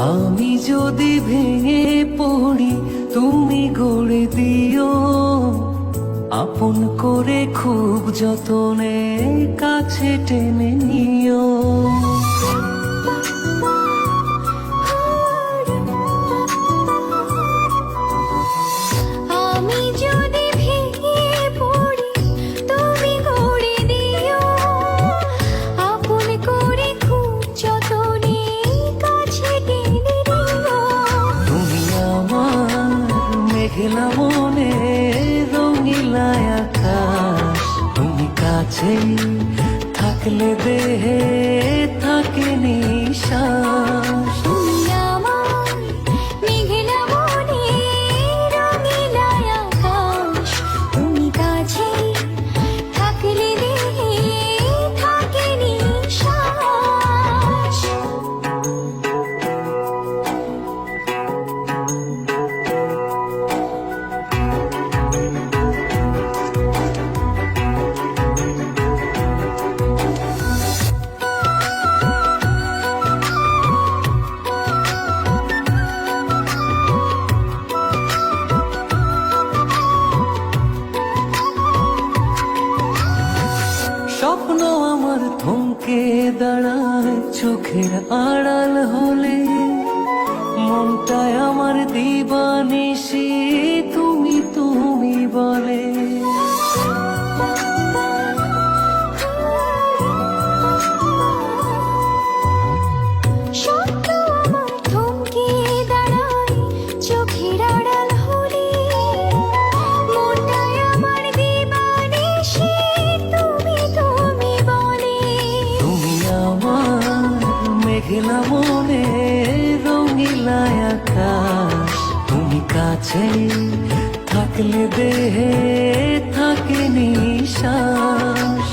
আমি যদি ভেঙে পড়ি তুমি গড়ে দিও, আপন করে খুব যতনে কাছে টেনে নিও। আমি যদি ভেঙে পড়ি তুমি গড়ে দিও, আপন করে খুব যতনে কাছে টেনে নিও। তুমি আমার মেঘলা মনে রঙিলা আকাশ, তুমি কাছে থাকলে দেহে থাকে নিশ্বাস। তুমি আমার মেঘলা মনে রঙিলা আকাশ, তুমি কাছে থাকলে দেহে থাকে নিশ্বাস। স্বপ্ন আমার থমকে দাঁড়ায় চোখের আড়াল হলে, মনটায় আমার দিবানিশি তুমি তুমি বলে। স্বপ্ন আমার থমকে দাঁড়ায় চোখের আড়াল হলে, মনটায় আমার দিবানিশি তুমি তুমি বলে। তুমি আমার মেঘলা মনে রঙিলা আকাশ, তুমি কাছে থাকলে দেহে থাকে নিশ্বাস।